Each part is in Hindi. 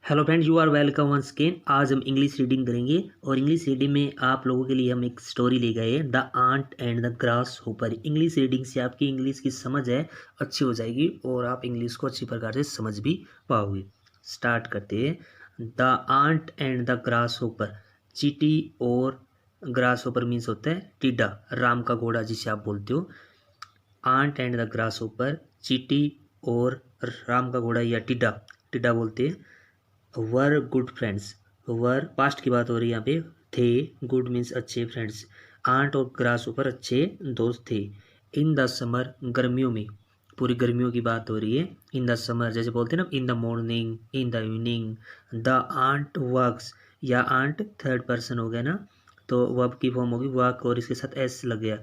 Hello friend, you are welcome once again. आज हम इंग्लिश रीडिंग करेंगे और इंग्लिश रीडिंग में आप लोगों के लिए हम एक स्टोरी ले गए हैं, the ant and the grasshopper. English reading से आपकी इंग्लिश की समझ है अच्छी हो जाएगी और आप इंग्लिश को अच्छी प्रकार से समझ भी पाओगे। स्टार्ट करते हैं। The ant and the grasshopper. चींटी और ग्रास होपर मीन्स होता है टिड्डा, राम का घोड़ा जिसे आप बोलते हो। Ant and the grasshopper, चींटी और राम का घोड़ा या टिड्डा, टिड्डा बोलते हैं। Were good friends. Were past की बात हो रही है यहाँ पे। थे गुड मीन्स अच्छे फ्रेंड्स। आंट और ग्रास ऊपर अच्छे दोस्त थे। इन द समर गर्मियों में, पूरी गर्मियों की बात हो रही है। इन द समर जैसे बोलते हैं ना, in the morning, in the evening. The ant works, या आंट थर्ड पर्सन हो गया ना, तो वर्ब की फॉर्म होगी वर्क और इसके साथ एस लग गया।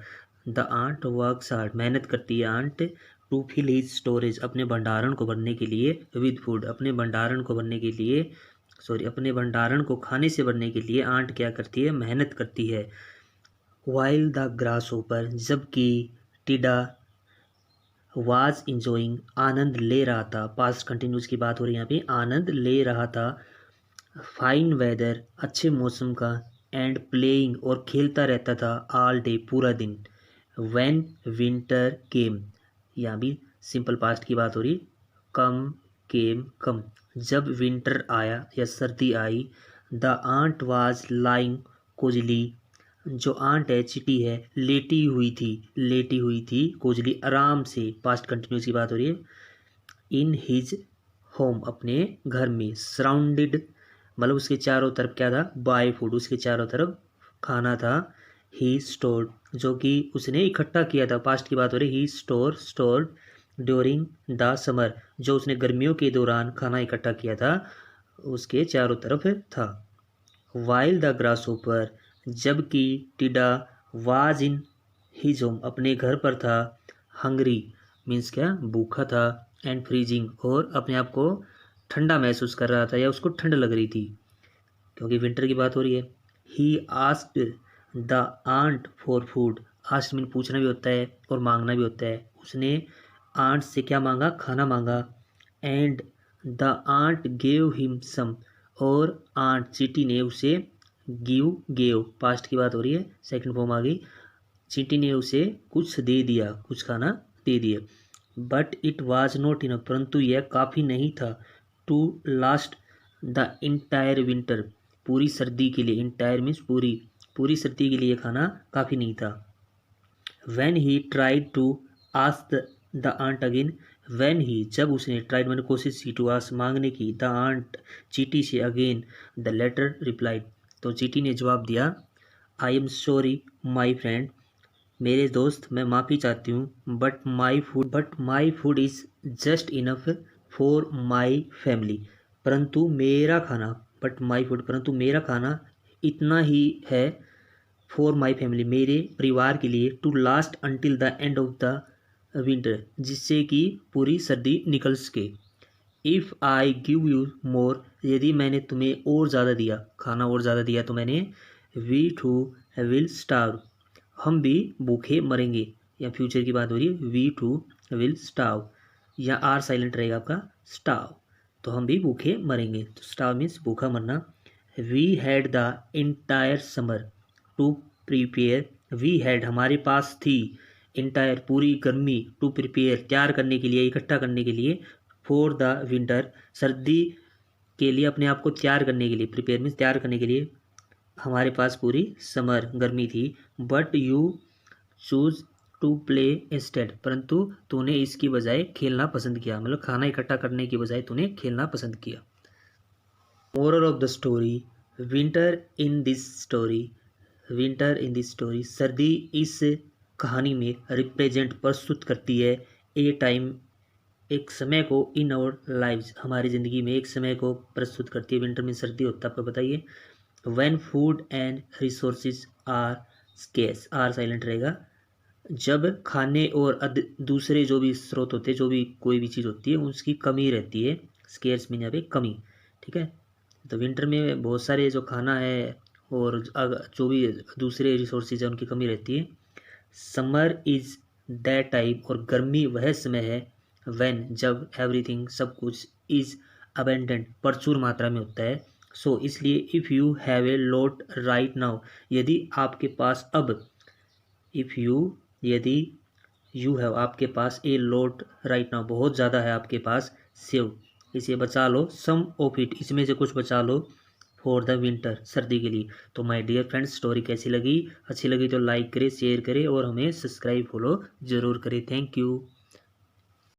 द आंट वर्क्स हार्ड, मेहनत करती है ant. To fill his storage, अपने भंडारण को भरने के लिए। विद फूड, अपने भंडारण को भरने के लिए, सॉरी अपने भंडारण को खाने से भरने के लिए आंट क्या करती है, मेहनत करती है। वाइल द ग्रास होपर, जबकि टिडा वाज इंजॉइंग, आनंद ले रहा था। पास्ट कंटिन्यूस की बात हो रही है यहाँ पे, आनंद ले रहा था। फाइन वेदर, अच्छे मौसम का। एंड प्लेइंग, और खेलता रहता था। ऑल डे, पूरा दिन। व्हेन विंटर केम, यहाँ भी सिंपल पास्ट की बात हो रही। कम, केम, कम, जब विंटर आया या सर्दी आई। The ant was lying cosily, जो आंट है चिटी है, लेटी हुई थी, लेटी हुई थी कोजली आराम से। पास्ट कंटिन्यूस की बात हो रही है। इन हिज होम, अपने घर में। सराउंडेड मतलब उसके चारों तरफ क्या था, बाय फूड, उसके चारों तरफ खाना था। ही स्टोर्ड, जो कि उसने इकट्ठा किया था। पास्ट की बात हो रही। ही स्टोर्ड ड्यूरिंग द समर, जो उसने गर्मियों के दौरान खाना इकट्ठा किया था, उसके चारों तरफ था। वाइल द ग्रास ऊपर, जबकि टिडा वाज इन हिज होम, अपने घर पर था। हंगरी मीन्स क्या, भूखा था। एंड फ्रीजिंग, और अपने आप को ठंडा महसूस कर रहा था या उसको ठंड लग रही थी क्योंकि विंटर की बात हो रही है। He asked the ant for food. Asked mean पूछना भी होता है और मांगना भी होता है। उसने आंट से क्या मांगा, खाना मांगा। And the ant gave him some, और आंट चींटी ने उसे गेव पास्ट की बात हो रही है, सेकंड फॉर्म आ गई। चींटी ने उसे कुछ दे दिया, कुछ खाना दे दिया। But it was not enough, परंतु यह काफ़ी नहीं था। To last the entire winter, पूरी सर्दी के लिए। इंटायर मीन्स पूरी, पूरी सर्दी के लिए खाना काफ़ी नहीं था। When he tried to ask the aunt again, when he, जब उसने tried मैंने कोशिश की, to ask मांगने की, the aunt चीटी से, again the letter replied, तो चीटी ने जवाब दिया। I am sorry my friend, मेरे दोस्त मैं माफ़ी चाहती हूँ। But my food is just enough for my family, परंतु मेरा खाना, बट माई फूड, परंतु मेरा खाना इतना ही है। फॉर माई फैमिली, मेरे परिवार के लिए। To last until the end of the winter, जिससे कि पूरी सर्दी निकल सके। If I give you more, यदि मैंने तुम्हें और ज़्यादा दिया, खाना और ज़्यादा दिया तो मैंने। वी टू विल स्टार्व, हम भी भूखे मरेंगे, या फ्यूचर की बात हो रही है। वी टू विल स्टार्व, या आर साइलेंट रहेगा आपका, स्टार्व, तो हम भी भूखे मरेंगे। तो स्टार्व मीन्स भूखा मरना। We had the entire summer to prepare, we had हमारे पास थी, इंटायर पूरी गर्मी, टू प्रिपेयर तैयार करने के लिए, इकट्ठा करने के लिए। फॉर द विंटर सर्दी के लिए, अपने आप को तैयार करने के लिए। प्रिपेयर मीन्स तैयार करने के लिए हमारे पास पूरी समर गर्मी थी। But you choose to play instead, परंतु तूने इसकी बजाय खेलना पसंद किया, मतलब खाना इकट्ठा करने की बजाय तूने खेलना पसंद किया। Moral of the story, winter in this story, winter in this story, सर्दी इस कहानी में रिप्रेजेंट प्रस्तुत करती है। ए टाइम, एक समय को। इन आवर लाइव्स, हमारी ज़िंदगी में एक समय को प्रस्तुत करती है। विंटर में सर्दी होता है, आपको बताइए। When food and resources are scarce, are silent रहेगा। जब खाने और दूसरे जो भी स्रोत होते हैं, जो भी कोई भी चीज़ होती है उसकी कमी रहती है। स्केर्स मीन यहाँ पे कमी, ठीक है। तो विंटर में बहुत सारे जो खाना है और जो भी दूसरे रिसोर्सेज है उनकी कमी रहती है। समर इज़ दैट टाइम, और गर्मी वह समय है। व्हेन, जब, एवरीथिंग सब कुछ, इज़ अबेंडेंट प्रचुर मात्रा में होता है। सो इसलिए if you have a lot right now, यदि आपके पास अब, इफ़ यू, यदि यू हैव आपके पास, ए लॉट राइट नाउ बहुत ज़्यादा है आपके पास, सेव इसे बचा लो, सम ऑफ इट इसमें से कुछ बचा लो, फॉर द विंटर सर्दी के लिए। तो माय डियर फ्रेंड्स, स्टोरी कैसी लगी? अच्छी लगी तो लाइक करें, शेयर करें और हमें सब्सक्राइब फॉलो जरूर करें। Thank you.